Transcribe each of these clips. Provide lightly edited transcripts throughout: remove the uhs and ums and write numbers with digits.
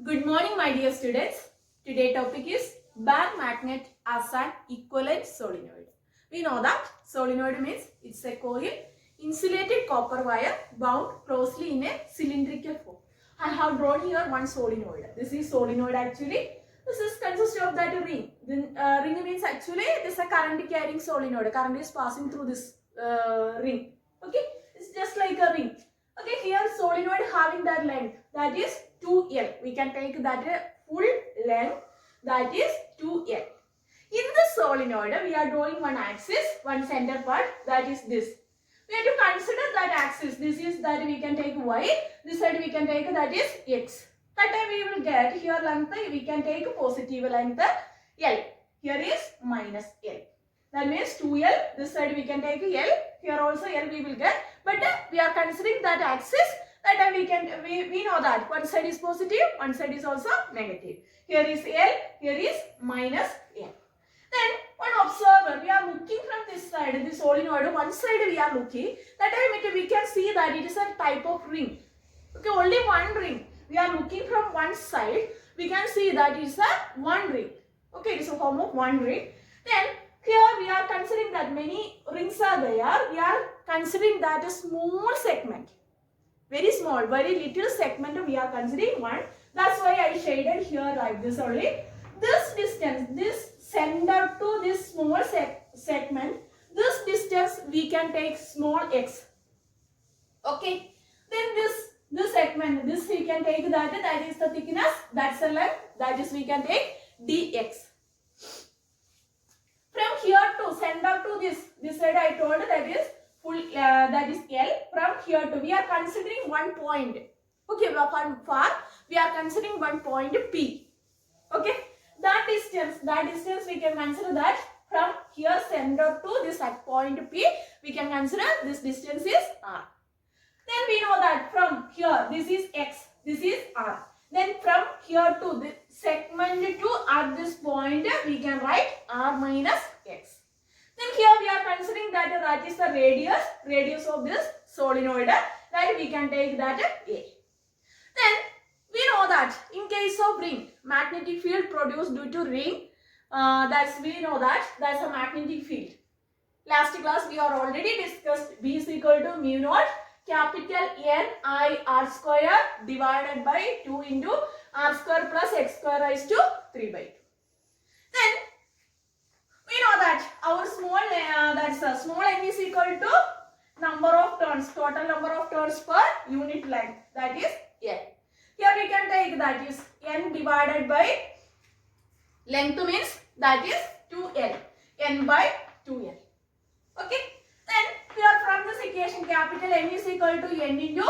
Good morning, my dear students. Today's topic is bag magnet as an equivalent solenoid. We know that solenoid means it's a coil insulated copper wire bound closely in a cylindrical form. I have drawn here one solenoid. This is solenoid actually. This is consists of that ring. Then ring means actually this is a current carrying solenoid. Current is passing through this ring. Okay, it's just like a ring. Okay, here solenoid having that length, that is 2L. We can take that full length, that is 2L. In the solenoid, we are drawing one axis, one center part, that is this. We have to consider that axis. This is that we can take Y, this side we can take that is X. That time we will get here length, we can take positive length L. Here is minus L. That means 2L, this side we can take L, here also L we will get. But we are considering that axis, that we know that one side is positive, one side is also negative. Here is L, here is minus L. Then one observer, we are looking from this side, this solenoid, one side we are looking. That time we can see that it is a type of ring. Okay, only one ring. We are looking from one side, we can see that it is a one ring. Okay, it is a form of one ring. Then here we are considering that many rings are there. We are considering that a small segment. Very small, very little segment we are considering one. That's why I shaded here like this only. This distance, this center to this small segment, this distance we can take small x. Okay. Then this segment, this we can take that is the thickness, that's the length, that is we can take dx. From here to center to this side I told that is full, that is L. From here to, we are considering one point. Okay, from far we are considering one point P. Okay, that distance we can consider that from here center to this at point P, we can consider this distance is R. Then we know that from here this is X, this is R. Then from here to the segment to at this point we can write R minus X. Then here we are considering that is the radius of this solenoid, that we can take that A. Then we know that in case of ring, magnetic field produced due to ring, we know that that's a magnetic field. Last class we are already discussed B is equal to mu naught capital N I R square divided by 2 into R square plus X square raised to 3 by 2. Then we know that our small n is equal to number of turns, total number of turns per unit length, that is n. Here we can take that is n divided by length means that is 2l, n by 2l. Okay. Then here from this equation capital N is equal to n into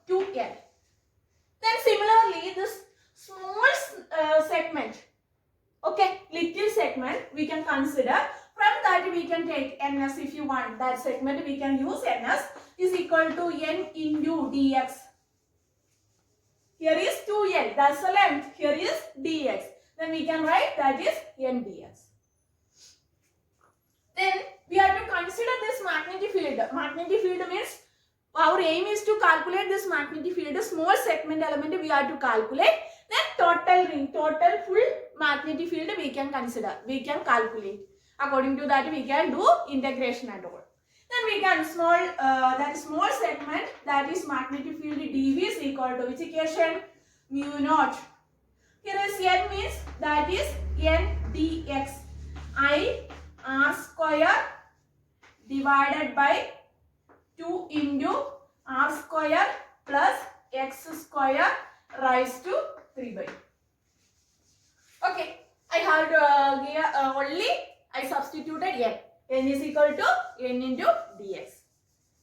2l. Then similarly this small segment, okay, little segment we can consider. From that we can take ns if you want. That segment we can use ns is equal to n into dx. Here is 2l, that's the length. Here is dx. Then we can write that is n dx. Then we have to consider this magnetic field. Magnetic field means our aim is to calculate this magnetic field. Small segment element we have to calculate. Then total ring, total full magnetic field we can consider. We can calculate. According to that we can do integration and all. Then we can small segment, that is magnetic field dV is equal to which equation? Mu naught. Here is n means that is n dx I R square divided by 2 into R square plus X square raised to 3 by 2. Okay, I have here only I substituted n. N is equal to n into dx.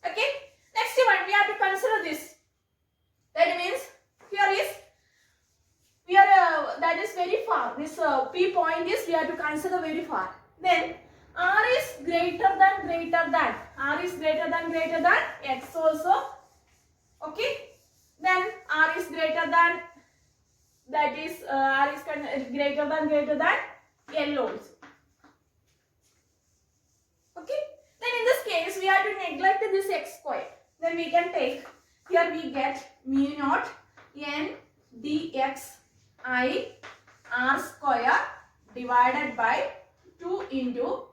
Okay, next one we have to consider this. That means here is we are that is very far. This P point is we have to consider very far. Then R is greater than R is greater than X also. Okay. Then R is greater than, that is R is greater than L also. Okay. Then in this case we have to neglect this X square. Then we can take, here we get mu naught n dx I r square divided by 2 into,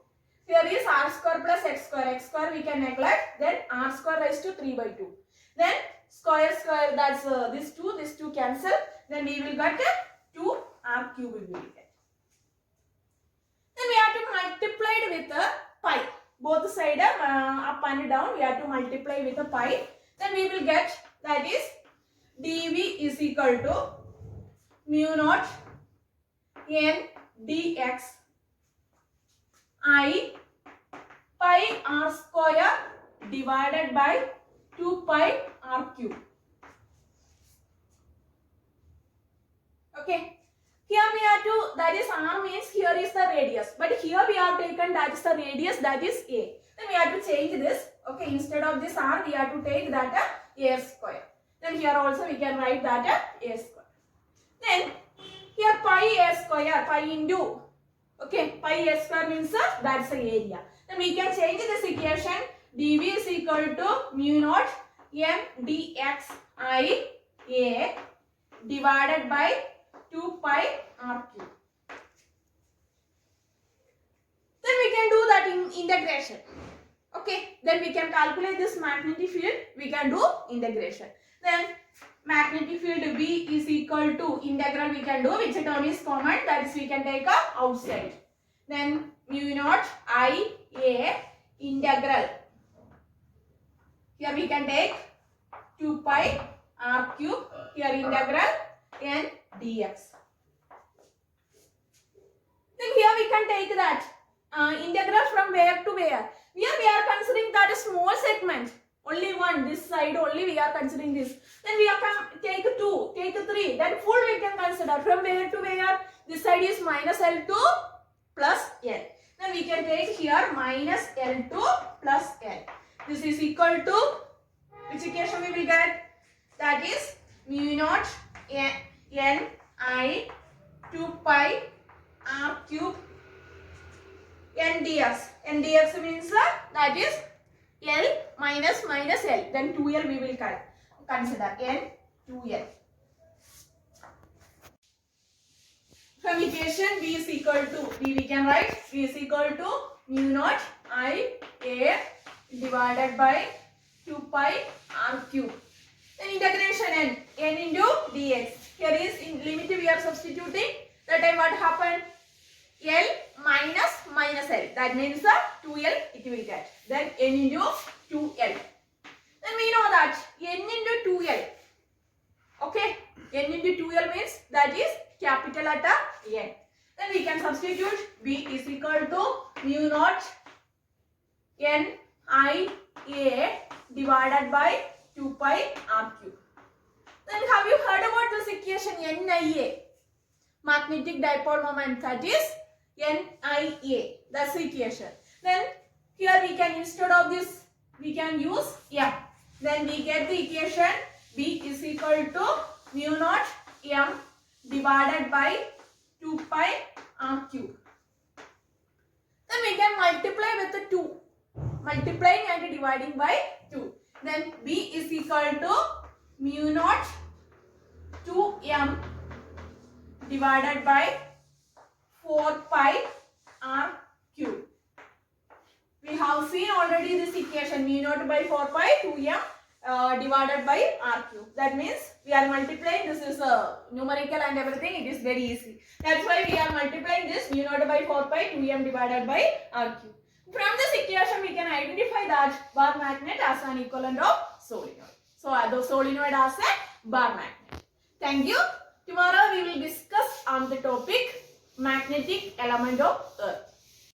here is r square plus x square we can neglect, then r square raised to 3 by 2. Then square, that's this 2 cancel, then we will get 2 r cube we will get. Then we have to multiply it with a pi. Both sides up and down we have to multiply with a pi. Then we will get, that is dv is equal to mu naught n dx I pi r square divided by 2 pi r cube. Okay. Here we have to, that is r means here is the radius. But here we have taken that is the radius, that is a. Then we have to change this. Okay, instead of this r we have to take that a square. Then here also we can write that a square. Then here pi a square, pi into, okay, pi a square means that's the area. Then we can change this equation. dv is equal to mu naught m dx I a divided by 2 pi r cube. Then we can do that in integration. Okay, then we can calculate this magnetic field. We can do integration. Then magnetic field V is equal to integral we can do, which term is common, that is we can take outside. Then mu naught I a integral. Here we can take 2 pi r cube. Here integral n dx. Then here we can take that integral from where to where. Here we are considering that a small segment, only one, this side only we are considering this. Then we are take 2, take 3, then full we can consider from where to where. This side is minus L2 plus L. Then we can take here minus L2 plus L. This is equal to, which equation we will get? That is mu naught n I 2 pi r cube n dx. N dx means that is L minus L. Then 2L we will consider n 2L. From equation V is equal to, we can write V is equal to mu naught I a divided by 2 pi r cube. Then integration n into dx. Here is in limit we are substituting. That time what happened? L minus L. That means 2L it will get. Then n into 2L. Then we know that n into 2L. Okay. N into 2L means that is capital letter N. Then we can substitute V is equal to mu naught n I a divided by 2 pi r cube. Then have you heard about this equation NIA? Magnetic dipole moment, that is NIA. That's the equation. Then here we can, instead of this we can use M. Then we get the equation B is equal to mu naught M divided by 2 pi r cube. Then we can multiply with the 2. Multiplying and dividing by 2. Then B is equal to mu naught 2m divided by 4 pi r cube. We have seen already this equation, mu naught by 4 pi 2m divided by r cube. That means we are multiplying, this is numerical and everything, it is very easy. That's why we are multiplying this mu naught by 4 pi 2m divided by r cube. From this equation we can identify that bar magnet as an equivalent of solenoid. So the solenoid as a bar magnet. Thank you. Tomorrow we will discuss on the topic magnetic element of Earth.